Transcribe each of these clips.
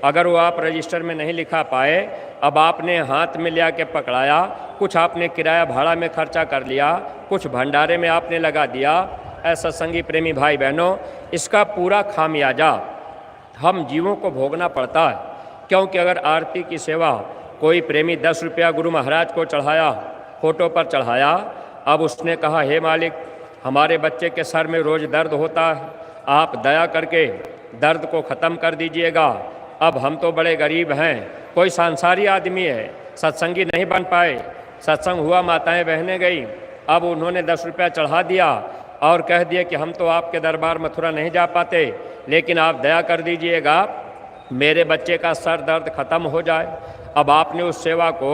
अगर वो आप रजिस्टर में नहीं लिखा पाए, अब आपने हाथ में लिया के पकड़ाया, कुछ आपने किराया भाड़ा में खर्चा कर लिया, कुछ भंडारे में आपने लगा दिया, ऐसा सत्संगी प्रेमी भाई बहनों, इसका पूरा खामियाजा हम जीवों को भोगना पड़ता है। क्योंकि अगर आरती की सेवा कोई प्रेमी 10 रुपया गुरु महाराज को चढ़ाया, फोटो पर चढ़ाया, अब उसने कहा हे मालिक, हमारे बच्चे के सर में रोज़ दर्द होता है, आप दया करके दर्द को ख़त्म कर दीजिएगा। अब हम तो बड़े गरीब हैं, कोई सांसारी आदमी है, सत्संगी नहीं बन पाए, सत्संग हुआ, माताएं बहनें गई, अब उन्होंने 10 रुपया चढ़ा दिया और कह दिए कि हम तो आपके दरबार मथुरा नहीं जा पाते, लेकिन आप दया कर दीजिएगा, मेरे बच्चे का सर दर्द ख़त्म हो जाए। अब आपने उस सेवा को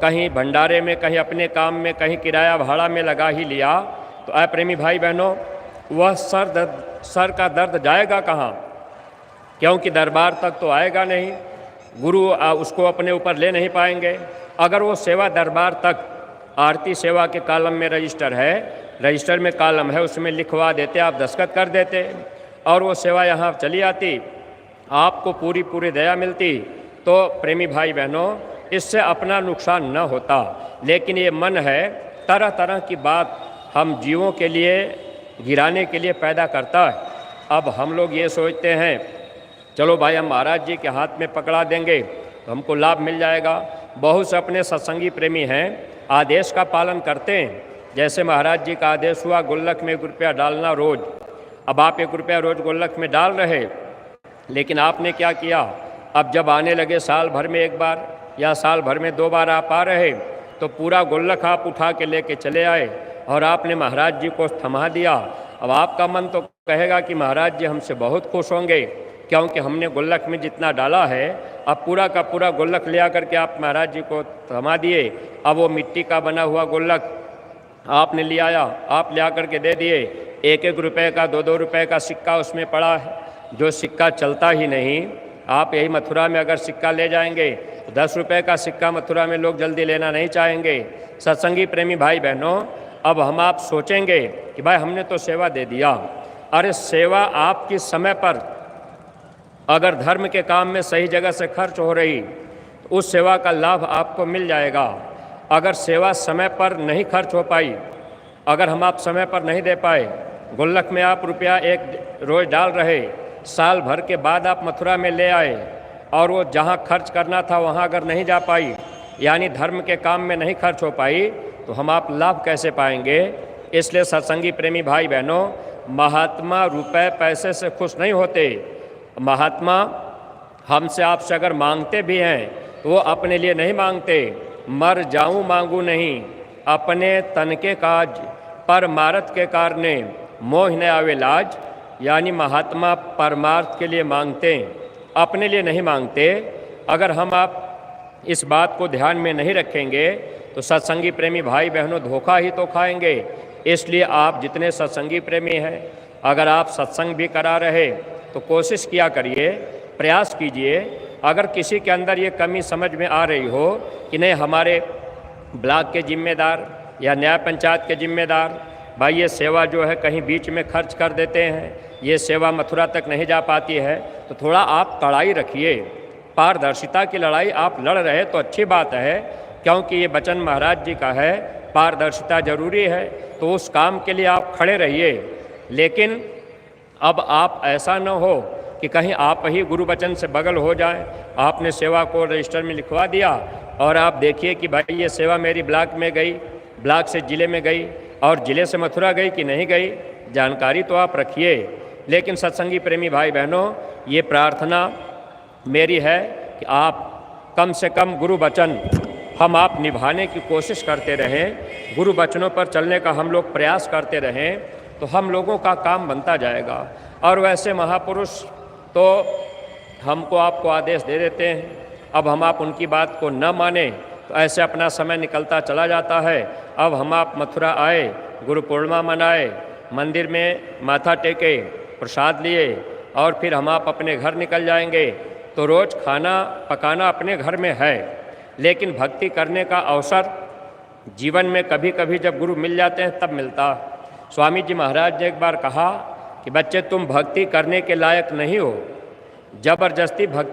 कहीं भंडारे में, कहीं अपने काम में, कहीं किराया भाड़ा में लगा ही लिया, तो ऐ प्रेमी भाई बहनों, वह सर का दर्द जाएगा कहाँ? क्योंकि दरबार तक तो आएगा नहीं, गुरु उसको अपने ऊपर ले नहीं पाएंगे। अगर वो सेवा दरबार तक, आरती सेवा के कॉलम में रजिस्टर है, रजिस्टर में कॉलम है, उसमें लिखवा देते, आप दस्तखत कर देते और वो सेवा यहाँ चली आती, आपको पूरी दया मिलती, तो प्रेमी भाई बहनों, इससे अपना नुकसान न होता। लेकिन ये मन है तरह तरह की बात हम जीवों के लिए गिराने के लिए पैदा करता है। अब हम लोग ये सोचते हैं चलो भाई हम महाराज जी के हाथ में पकड़ा देंगे तो हमको लाभ मिल जाएगा। बहुत से अपने सत्संगी प्रेमी हैं, आदेश का पालन करते हैं। जैसे महाराज जी का आदेश हुआ गुल्लक में 1 रुपया डालना रोज़, अब आप 1 रुपया रोज़ गुल्लक में डाल रहे, लेकिन आपने क्या किया, अब जब आने लगे साल भर में 1 बार या साल भर में 2 बार आप आ रहे, तो पूरा गुल्लक आप उठा के लेके चले आए और आपने महाराज जी को थमा दिया। अब आपका मन तो कहेगा कि महाराज जी हमसे बहुत खुश होंगे, क्योंकि हमने गुल्लक में जितना डाला है, अब पूरा का पूरा गुल्लक ले आकर के आप महाराज जी को थमा दिए। अब वो मिट्टी का बना हुआ गुल्लक आपने ले आया, आप ले आकर के दे दिए, 1-1 रुपये का 2-2 रुपये का सिक्का उसमें पड़ा है, जो सिक्का चलता ही नहीं। आप यही मथुरा में अगर सिक्का ले जाएंगे तो 10 रुपये का सिक्का मथुरा में लोग जल्दी लेना नहीं चाहेंगे। सत्संगी प्रेमी भाई बहनों, अब हम आप सोचेंगे कि भाई हमने तो सेवा दे दिया, अरे सेवा आपकी समय पर अगर धर्म के काम में सही जगह से खर्च हो रही तो उस सेवा का लाभ आपको मिल जाएगा। अगर सेवा समय पर नहीं खर्च हो पाई, अगर हम आप समय पर नहीं दे पाए, गुल्लक में आप रुपया 1 रोज़ डाल रहे, साल भर के बाद आप मथुरा में ले आए और वो जहाँ खर्च करना था वहाँ अगर नहीं जा पाई, यानी धर्म के काम में नहीं खर्च हो पाई, तो हम आप लाभ कैसे पाएंगे? इसलिए सत्संगी प्रेमी भाई बहनों, महात्मा रुपए पैसे से खुश नहीं होते। महात्मा हमसे आपसे अगर मांगते भी हैं तो वो अपने लिए नहीं मांगते, मर जाऊं मांगू नहीं, अपने तन के काज परमार्थ के कारणे मोह न आवे लाज। यानी महात्मा परमार्थ के लिए मांगते, अपने लिए नहीं मांगते। अगर हम आप इस बात को ध्यान में नहीं रखेंगे तो सत्संगी प्रेमी भाई बहनों धोखा ही तो खाएंगे। इसलिए आप जितने सत्संगी प्रेमी हैं, अगर आप सत्संग भी करा रहे तो कोशिश किया करिए, प्रयास कीजिए। अगर किसी के अंदर ये कमी समझ में आ रही हो कि नहीं हमारे ब्लॉक के जिम्मेदार या न्याय पंचायत के जिम्मेदार भाई ये सेवा जो है कहीं बीच में खर्च कर देते हैं, ये सेवा मथुरा तक नहीं जा पाती है, तो थोड़ा आप कड़ाई रखिए। पारदर्शिता की लड़ाई आप लड़ रहे तो अच्छी बात है, क्योंकि ये वचन महाराज जी का है, पारदर्शिता जरूरी है, तो उस काम के लिए आप खड़े रहिए। लेकिन अब आप ऐसा न हो कि कहीं आप ही गुरु वचन से बगल हो जाएं। आपने सेवा को रजिस्टर में लिखवा दिया और आप देखिए कि भाई ये सेवा मेरी ब्लॉक में गई, ब्लॉक से ज़िले में गई और ज़िले से मथुरा गई कि नहीं गई, जानकारी तो आप रखिए। लेकिन सत्संगी प्रेमी भाई बहनों, ये प्रार्थना मेरी है कि आप कम से कम गुरु वचन हम आप निभाने की कोशिश करते रहें, गुरु वचनों पर चलने का हम लोग प्रयास करते रहें, तो हम लोगों का काम बनता जाएगा। और वैसे महापुरुष तो हमको आपको आदेश दे देते हैं, अब हम आप उनकी बात को न माने तो ऐसे अपना समय निकलता चला जाता है। अब हम आप मथुरा आए, गुरु पूर्णिमा मनाए, मंदिर में माथा टेके, प्रसाद लिए और फिर हम आप अपने घर निकल जाएंगे। तो रोज़ खाना पकाना अपने घर में है, लेकिन भक्ति करने का अवसर जीवन में कभी कभी जब गुरु मिल जाते हैं तब मिलता। स्वामी जी महाराज ने एक बार कहा कि बच्चे तुम भक्ति करने के लायक नहीं हो, जबरदस्ती भक्ति